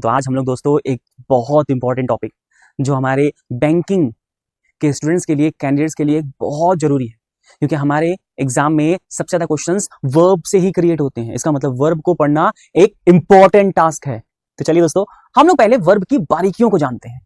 तो आज हम लोग दोस्तों एक बहुत इंपॉर्टेंट टॉपिक जो हमारे बैंकिंग के स्टूडेंट्स के लिए, कैंडिडेट्स के लिए बहुत जरूरी है, क्योंकि हमारे एग्जाम में सबसे ज्यादा क्वेश्चंस वर्ब से ही क्रिएट होते हैं। इसका मतलब वर्ब को पढ़ना एक इंपॉर्टेंट टास्क है। तो चलिए दोस्तों, हम लोग पहले वर्ब की बारीकियों को जानते हैं।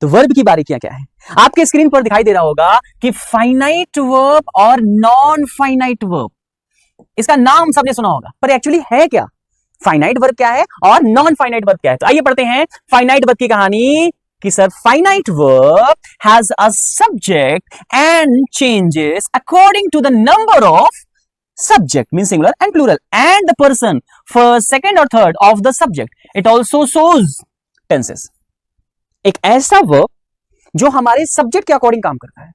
तो वर्ब की बारीकियां क्या है? आपके स्क्रीन पर दिखाई दे रहा होगा कि फाइनाइट वर्ब और नॉन फाइनाइट वर्ब। इसका नाम सबने सुना होगा, पर एक्चुअली है क्या? फाइनाइट वर्ब क्या है और नॉन फाइनाइट वर्ब क्या है? तो आइए पढ़ते हैं फाइनाइट वर्ब की कहानी कि sir finite verb has a subject and changes according to the number of subject means singular and plural and the person first, second or third of the subject. It also shows tenses. एक ऐसा verb जो हमारे subject के according काम करता है।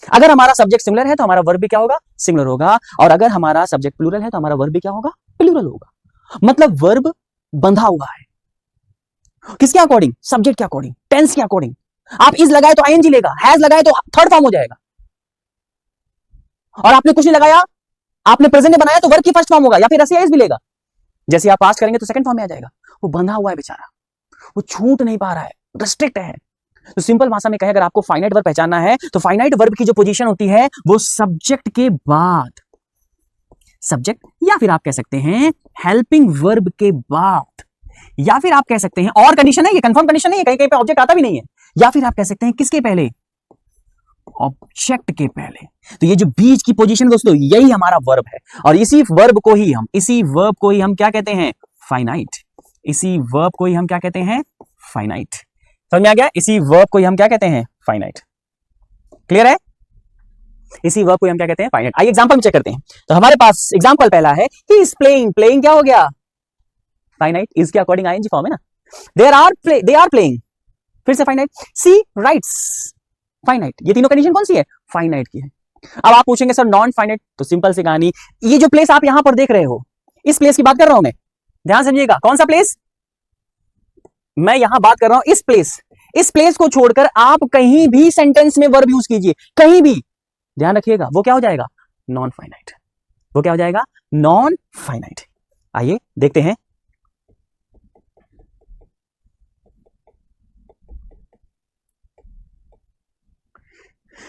अगर हमारा सब्जेक्ट सिमिलर है तो हमारा वर्ब भी क्या होगा? सिमिलर होगा। और अगर हमारा सब्जेक्ट प्लूरल है तो हमारा वर्ब भी क्या होगा? प्लूरल होगा। मतलब वर्ब बंधा हुआ है किसके अकॉर्डिंग? सब्जेक्ट के अकॉर्डिंग, टेंस के अकॉर्डिंग। आप इज लगाए तो आईएनजी लेगा, हैज लगाए तो थर्ड फॉर्म हो जाएगा, और आपने कुछ नहीं लगाया, आपने प्रेजेंट में बनाया तो वर्ब की फर्स्ट फॉर्म होगा, या फिर एस भी लेगा। जैसे आप पास करेंगे तो सेकंड फॉर्म में आ जाएगा। वो बंधा हुआ है बेचारा, वो छूट नहीं पा रहा है, रेस्ट्रिक्ट है। तो सिंपल भाषा में कहें, अगर आपको फाइनाइट वर्ब पहचानना है तो फाइनाइट वर्ब की जो पोजीशन होती है वो सब्जेक्ट के बाद, सब्जेक्ट या फिर आप कह सकते हैं हेल्पिंग वर्ब के बाद, या फिर आप कह सकते हैं और कंडीशन है, ये कंफर्म कंडीशन नहीं है, कहीं कहीं पे ऑब्जेक्ट आता भी नहीं है, या फिर आप कह सकते हैं किसके पहले? ऑब्जेक्ट के पहले। तो ये जो बीच की पोजीशन दोस्तों, यही हमारा वर्ब है, और इसी वर्ब को ही हम क्या कहते हैं? फाइनाइट। इसी वर्ब को ही हम क्या कहते हैं? फाइनाइट। समझ में आ गया? इसी वर्ब को ही हम क्या कहते हैं? फाइनाइट। क्लियर है? इसी वर्ब को हम क्या कहते हैं? फाइनाइट। आइए एग्जांपल में चेक करते हैं। तो हमारे पास एग्जांपल पहला है, ही इज प्लेइंग। प्लेइंग क्या हो गया? फाइनाइट। इज के अकॉर्डिंग आईएनजी फॉर्म है ना। दे आर प्लेइंग, फिर से फाइनाइट। सी राइट्स, फाइनाइट। ये तीनों कंडीशन कौन सी है? फाइनाइट की है। अब आप पूछेंगे सर नॉन फाइनाइट, तो सिंपल सी कहानी, ये जो प्लेस आप यहां पर देख रहे हो, इस प्लेस की बात कर रहा हूं मैं, ध्यान समझिएगा। कौन सा प्लेस? मैं यहां बात कर रहा हूं इस प्लेस को छोड़कर आप कहीं भी सेंटेंस में वर्ब यूज कीजिए, कहीं भी, ध्यान रखिएगा, वो क्या हो जाएगा? Non finite. वो क्या हो जाएगा? Non finite. आइए देखते हैं।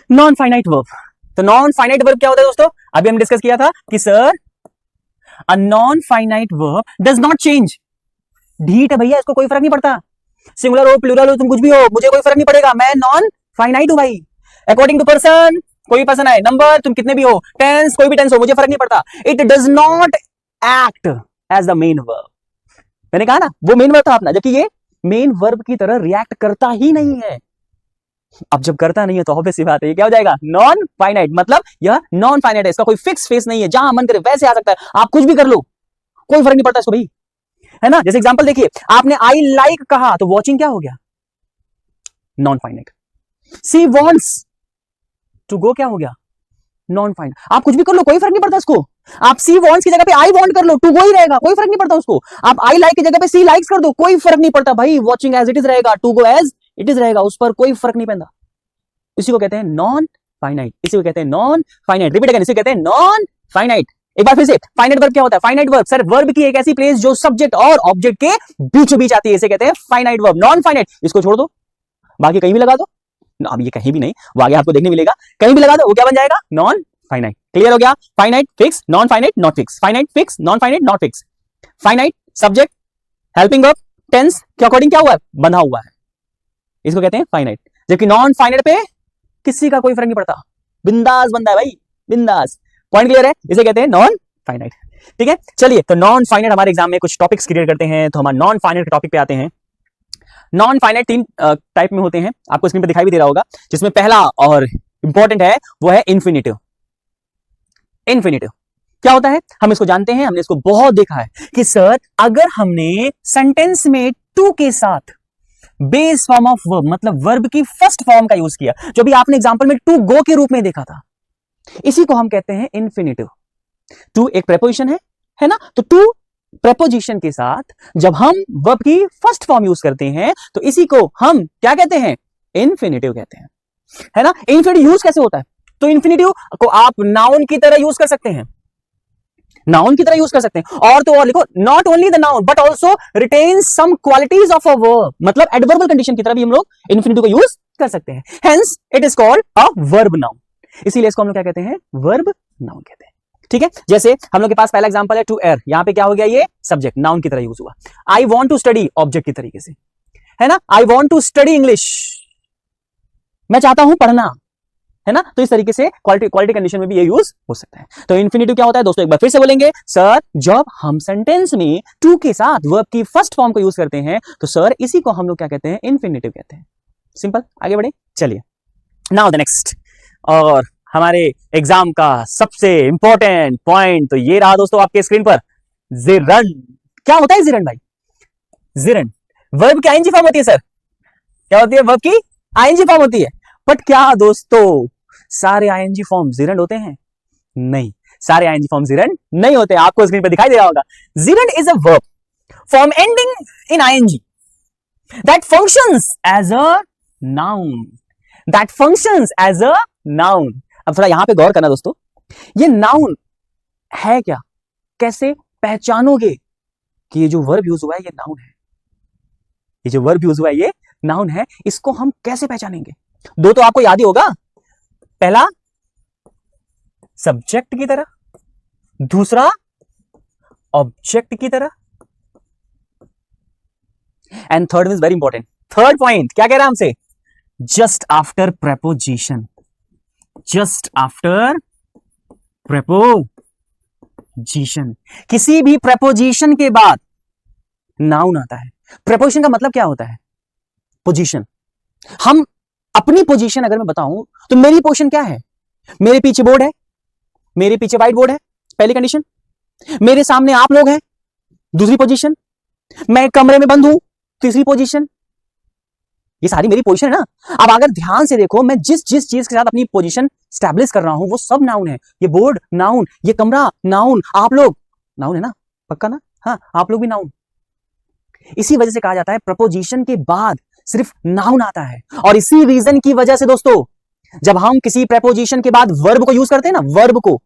Non finite verb. तो नॉन फाइनाइट वर्ब क्या होता है दोस्तों? अभी हम डिस्कस किया था कि sir a non finite verb does not change. ढीठ है भैया, इसको कोई फर्क नहीं पड़ता, सिंगुलर हो प्लूरल हो तुम कुछ भी हो, मुझे कोई फर्क नहीं पड़ेगा, मैं नॉन फाइनाइट हूं भाई। अकॉर्डिंग टू पर्सन, कोई पर्सन है, नंबर तुम कितने भी हो, टेंस कोई भी टेंस हो, मुझे फर्क नहीं पड़ता। It does not act as the main verb. मैंने कहा ना, वो मेन वर्ब था अपना, जबकि ये मेन वर्ब की तरह रिएक्ट करता ही नहीं है। अब जब करता नहीं है तो ऑब्वियस सी बात है, ये क्या हो जाएगा? Non finite. मतलब यह नॉन फाइनाइट है, इसका कोई फिक्स फेस नहीं है, जहां मन करे वैसे आ सकता है, आप कुछ भी कर लो, कोई फर्क नहीं पड़ता इसको भाई, है ना। जैसे एग्जांपल देखिए, आपने आई लाइक कहा तो वॉचिंग क्या हो गया? Non finite. She wants to go क्या हो गया? Non finite. आप कुछ भी कर लो, कोई फर्क नहीं पड़ता इसको। आप सी वॉन्ट्स की जगह पे आई वॉन्ट कर लो, टू गो ही रहेगा, कोई फर्क नहीं पड़ता उसको। आप आई लाइक की जगह पे सी लाइक्स कर दो, कोई फर्क नहीं पड़ता भाई, वॉचिंग एज इट इज रहेगा, to go as it is रहेगा, उस पर कोई फर्क नहीं पड़ता। इसी को कहते हैं नॉन फाइनाइट, इसी को कहते हैं नॉन फाइनाइट। रिपीट अगेन, इसी को कहते हैं नॉन फाइनाइट। एक बार फिर से, फाइनाइट वर्ब क्या होता है? फाइनाइट वर्ब सर वर्ब की एक ऐसी प्लेस जो सब्जेक्ट और ऑब्जेक्ट के बीचों बीच आती है, इसे कहते हैं फाइनाइट वर्ब। नॉन फाइनाइट इसको छोड़ दो, बाकी कहीं भी लगा दो। अब ये कहीं भी नहीं, वो आगे आपको देखने मिलेगा, कहीं भी लगा दो, वो क्या बन जाएगा? Non finite. क्लियर हो गया? Finite fix, non finite not fix, finite fix, non finite not fix. Finite subject, helping verb, tense के अकॉर्डिंग क्या हुआ है? बंधा हुआ है, इसको कहते हैं फाइनाइट। जबकि नॉन फाइनाइट पे किसी का कोई फर्क नहीं पड़ता, बिंदास बंदा है भाई, बिंदास। पॉइंट क्लियर है? इसे कहते हैं नॉन फाइनाइट। ठीक है, चलिए तो नॉन फाइनाइट हमारे एग्जाम में कुछ टॉपिक्स क्लियर करते हैं, तो हमारे नॉन फाइनाइट के टॉपिक पे आते हैं। नॉन फाइनाइट तीन टाइप में होते हैं, आपको स्क्रीन पे दिखाई भी दे रहा होगा, जिसमें पहला और इंपॉर्टेंट है वो है इन्फिनिटिव। इन्फिनिटिव क्या होता है? हम इसको जानते हैं, हमने इसको बहुत देखा है कि सर अगर हमने सेंटेंस में टू के साथ बेस फॉर्म ऑफ वर्ब, मतलब वर्ब की फर्स्ट फॉर्म का यूज किया, जो भी आपने एग्जांपल में टू गो के रूप में देखा था, इसी को हम कहते हैं इन्फिनिटिव। टू एक प्रेपोजिशन है ना, तो टू प्रेपोजिशन के साथ जब हम वर्ब की फर्स्ट फॉर्म यूज करते हैं तो इसी को हम क्या कहते हैं? इन्फिनिटिव कहते हैं, है ना। इन्फिनिटिव यूज कैसे होता है? तो इन्फिनिटिव को आप नाउन की तरह यूज कर सकते हैं। नाउन की तरह यूज कर सकते हैं। और तो और लिखो, not only the noun but also written some qualities of a verb, मतलब एडवर्बल कंडीशन की तरह भी हम लोग इन्फिनिटिव को यूज कर सकते हैं। Hence it is called a verb noun, इसीलिए इसको हम लोग क्या कहते हैं, वर्ब नाउन कहते हैं। ठीक है, जैसे हम लोग के पास पहला एग्जांपल है टू एयर, यहां पे क्या हो गया, ये सब्जेक्ट नाउन की तरह यूज हुआ। I want to study object की तरीके से, है ना, I want to study English, मैं चाहता हूं पढ़ना, है ना, तो इस तरीके से क्वालिटी कंडीशन में भी ये यूज हो सकता है। तो इन्फिनिटिव क्या होता है दोस्तों, एक बार फिर से बोलेंगे, सर जब हम सेंटेंस में टू के साथ वर्ब की फर्स्ट फॉर्म को यूज करते हैं तो सर इसी को हम लोग क्या कहते हैं, इन्फिनिटिव कहते हैं। सिंपल, आगे बढ़े, चलिए नाउ द नेक्स्ट। और हमारे एग्जाम का सबसे इंपॉर्टेंट पॉइंट तो ये रहा दोस्तों आपके स्क्रीन पर, जिरन। क्या होता है जिरन भाई? जिरन वर्ब की आईएनजी फॉर्म होती है सर, क्या होती है, वर्ब की आईएनजी फॉर्म होती है। बट क्या दोस्तों सारे आईएनजी फॉर्म जिरंड होते हैं? नहीं, सारे आईएनजी फॉर्म जिरंड नहीं होते। आपको स्क्रीन पर दिखाई दे रहा होगा, gerund is a verb form ending in I N G that functions as a noun, that functions as a noun. अब थोड़ा यहां पे गौर करना दोस्तों, ये नाउन है क्या, कैसे पहचानोगे कि ये जो वर्ब यूज हुआ है ये नाउन है, ये जो वर्ब यूज हुआ है ये नाउन है, इसको हम कैसे पहचानेंगे? दो तो आपको याद ही होगा, पहला सब्जेक्ट की तरह, दूसरा ऑब्जेक्ट की तरह, and third is very important, third point क्या कह रहा है हमसे, just after preposition, just after preposition, किसी भी प्रेपोजिशन के बाद नाउन आता है। प्रेपोजिशन का मतलब क्या होता है, पोजीशन। हम अपनी पोजीशन अगर मैं बताऊं तो मेरी पोजीशन क्या है, मेरे पीछे बोर्ड है, मेरे पीछे व्हाइट बोर्ड है, पहली कंडीशन, मेरे सामने आप लोग हैं, दूसरी पोजीशन, मैं कमरे में बंद हूं, तीसरी पोजीशन। ये सारी मेरी पोजीशन है ना। अब अगर ध्यान से देखो, मैं जिस जिस चीज के साथ अपनी पोजीशन स्टैब्लिश कर रहा हूं वो सब नाउन है। ये बोर्ड नाउन, ये कमरा नाउन, आप लोग नाउन है ना, पक्का ना? हाँ, आप लोग भी नाउन। इसी वजह से कहा जाता है प्रपोजिशन के बाद सिर्फ नाउन आता है। और इसी रीजन की वजह से दोस्तों जब हम किसी प्रपोजिशन के बाद वर्ब को यूज करते हैं ना, वर्ब को,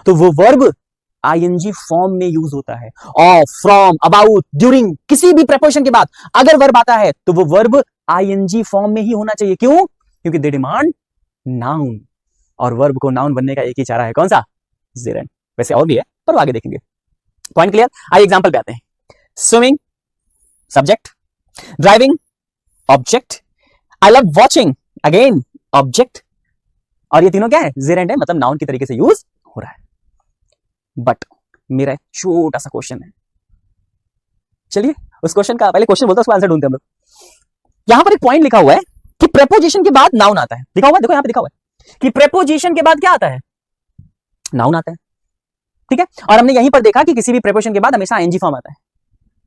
तो वो वर्ब आईएनजी फॉर्म में यूज होता है। ऑफ, फ्रॉम, अबाउट, ड्यूरिंग, किसी भी प्रपोजिशन के बाद अगर वर्ब आता है तो वो वर्ब आईएनजी फॉर्म में ही होना चाहिए। क्यों? क्योंकि दे डिमांड नाउन, और वर्ब को नाउन बनने का एक ही चारा है, कौन सा? जिरन। वैसे और भी है पर आगे देखेंगे। Point clear? आइए एग्जांपल पे आते हैं। Swimming subject, driving object, I love watching again object, और ये तीनों क्या है? जिरंड है, मतलब नाउन की तरीके से यूज हो रहा है। बट मेरा एक छोटा सा क्वेश्चन है, चलिए उस क्वेश्चन का पहले क्वेश्चन बोलता है, उसका आंसर ढूंढते हैं हम लोग। यहां पर एक पॉइंट लिखा हुआ है कि प्रेपोजिशन के बाद नाउन आता है, लिखा हुआ है, देखो यहां पे लिखा हुआ है कि प्रेपोजिशन के बाद क्या आता है? नाउन आता है। ठीक है, और हमने यहीं पर देखा कि किसी भी प्रेपोजिशन के बाद हमेशा आईएनजी फॉर्म आता है।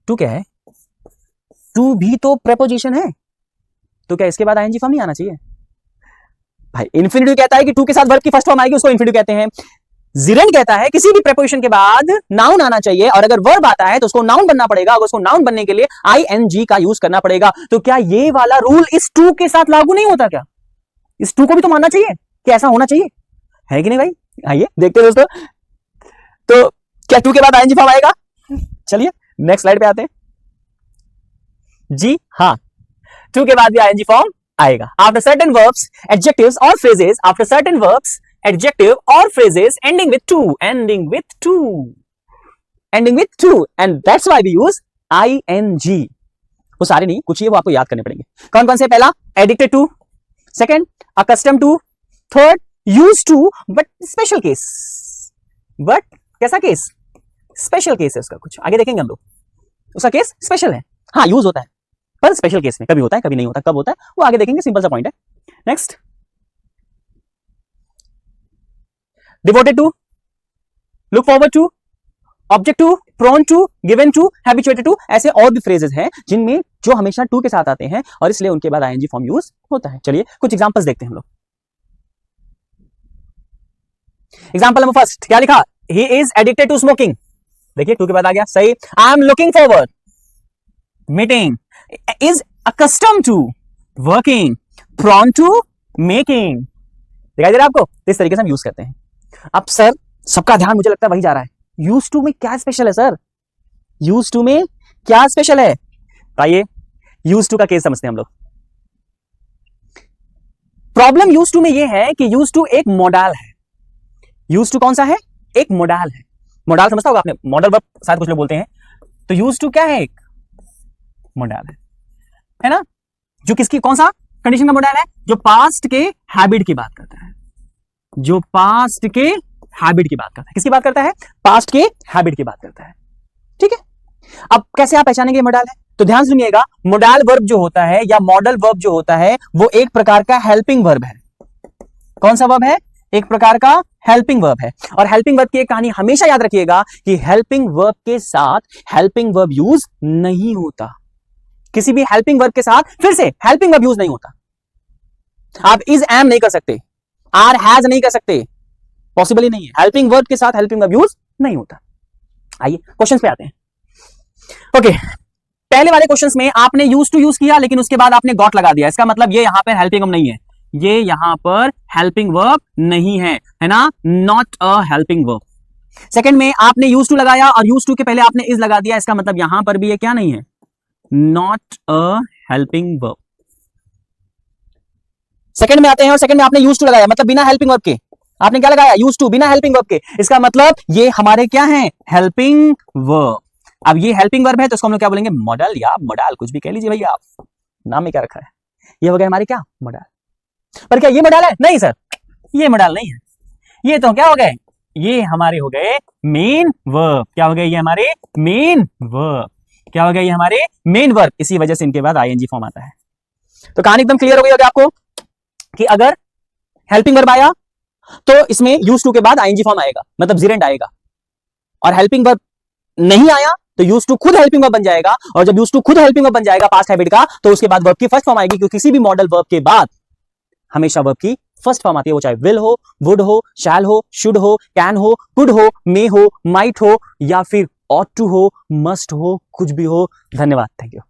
टू क्या है? टू भी तो प्रेपोजिशन है, तो क्या इसके बाद आईएनजी फॉर्म नहीं आना चाहिए? भाई इन्फिनिटिव कहता है कि टू के साथ वर्ब की फर्स्ट फॉर्म आएगी, उसको इन्फिनिटिव कहते हैं। जिरंड कहता है किसी भी प्रेपोजिशन के बाद नाउन आना चाहिए, और अगर वर्ब आता है तो उसको नाउन बनना पड़ेगा, और उसको नाउन बनने के लिए आईएनजी का यूज करना पड़ेगा। तो क्या ये वाला रूल इस टू के साथ लागू नहीं होता? क्या इस टू को भी तो मानना चाहिए कि ऐसा होना चाहिए, है कि नहीं भाई? आइए देखते हैं दोस्तों, तो क्या टू के बाद आईएनजी फॉर्म आएगा? चलिए नेक्स्ट स्लाइड पे आते हैं। जी हाँ, टू के बाद भी आईएनजी फॉर्म आएगा। आफ्टर सर्टेन वर्ब्स, एडजेक्टिव्स और phrases, after certain verbs, adjective और phrases ending with to, ending with to, ending with to, and that's why we use ING. वो सारे नहीं, कुछ ही वो आपको याद करने पड़ेंगे। कौन कौन से? पहला addicted to, second accustomed to, third used to but special case. But कैसा केस? स्पेशल केस है उसका, कुछ आगे देखेंगे हम लोग। उसका केस स्पेशल है, हाँ यूज होता है पर स्पेशल केस में, कभी होता है कभी नहीं होता, कब होता है वो आगे देखेंगे, सिंपल सा पॉइंट है। Next, devoted to, look forward to, object to, prone to, given to, habituated to, ऐसे और भी फ्रेजेस हैं जिनमें जो हमेशा टू के साथ आते हैं और इसलिए उनके बाद आईएनजी फॉर्म यूज होता है। चलिए कुछ एग्जांपल्स देखते हैं हम लोग। एग्जांपल नंबर फर्स्ट, क्या लिखा? He is addicted to smoking. देखिए टू के बाद आ गया, सही। I am looking forward, meeting, is accustomed to, working, prone to, making. दिखाई दे रहा है आपको? इस तरीके से हम यूज करते हैं। अब सर सबका ध्यान मुझे लगता है वही जा रहा है, यूज टू में क्या स्पेशल है सर? यूज टू में क्या स्पेशल है? आइए यूज टू का केस समझते हैं हम लोग। प्रॉब्लम यूज टू में ये है कि यूज टू एक मॉडल है। यूज टू कौन सा है? एक मॉडल है। मॉडल समझता होगा आपने, मॉडल वर्ब शायद कुछ लोग बोलते हैं। तो यूज टू क्या है? एक मॉडल है ना, जो किसकी, कौन सा कंडीशन का मॉडल है? जो पास्ट के हैबिट की बात करता है, जो पास्ट के हैबिट की बात करता है। किसकी बात करता है? पास्ट के हैबिट की बात करता है। ठीक है, अब कैसे आप पहचानेंगे मॉडल है? तो ध्यान सुनिएगा, मॉडल वर्ब जो होता है या मॉडल वर्ब जो होता है वो एक प्रकार का हेल्पिंग वर्ब है। कौन सा वर्ब है? एक प्रकार का हेल्पिंग वर्ब है। और हेल्पिंग वर्ब की एक कहानी हमेशा याद रखिएगा कि हेल्पिंग वर्ब के साथ हेल्पिंग वर्ब यूज नहीं होता। किसी भी हेल्पिंग वर्ब के साथ फिर से हेल्पिंग वर्ब यूज नहीं होता। आप इज एम नहीं कर सकते, आर हैज नहीं कर सकते, पॉसिबल ही नहीं है। हेल्पिंग वर्ब के साथ हेल्पिंग वर्ब यूज नहीं होता। आइए क्वेश्चंस पे आते हैं। ओके, पहले वाले क्वेश्चंस में आपने यूज टू यूज किया लेकिन उसके बाद आपने गॉट लगा दिया। इसका मतलब ये यहां पर हेल्पिंग वर्ब नहीं है, ये यहां पर हेल्पिंग वर्ब नहीं है, है ना, not a helping verb. Second में आपने यूज टू लगाया और यूज टू के पहले आपने इज लगा दिया। इसका मतलब यहां पर भी ये क्या नहीं है, not a helping verb. Second में आते हैं और सेकंड में आपने यूज टू लगाया, मतलब बिना हेल्पिंग वर्ब के आपने क्या लगाया? यूज टू, बिना हेल्पिंग वर्ब के। इसका मतलब ये हमारे क्या है? Helping verb. अब ये हेल्पिंग वर्ब है तो इसको हम लोग क्या बोलेंगे? मॉडल या मॉडल, कुछ भी कह लीजिए भैया, आप नाम में क्या रखा है। ये हो गया हमारे क्या? मॉडल। पर क्या ये मॉडल है? नहीं सर, ये मॉडल नहीं है। ये तो क्या हो गए? ये हमारे हो गए मेन वर्ब। क्या हो गए? ये हमारे मेन वर्ब। क्या हो गया? ये हमारे मेन वर्ब। इसी वजह से इनके बाद आईएनजी फॉर्म आता है। तो कहानी एकदम क्लियर हो गई होगी आपको कि अगर हेल्पिंग वर्ब आया तो इसमें यूज टू के बाद आईएनजी फॉर्म आएगा, मतलब जीरेंट आएगा। और हेल्पिंग वर्ब नहीं आया तो यूज टू खुद हेल्पिंग वर्ब बन जाएगा। और जब यूज टू खुद हेल्पिंग वर्ब बन जाएगा पास्ट हैबिट का, तो उसके बाद वर्ब की फर्स्ट फॉर्म आएगी, क्योंकि किसी भी मॉडल वर्ब के बाद हमेशा वर्ब की फर्स्ट फॉर्म आती है। वो चाहे विल हो, वुड हो, शैल हो, शुड हो, कैन हो, कुड हो, मे हो, माइट हो, या फिर ऑट टू हो, मस्ट हो, कुछ भी हो। धन्यवाद, थैंक यू।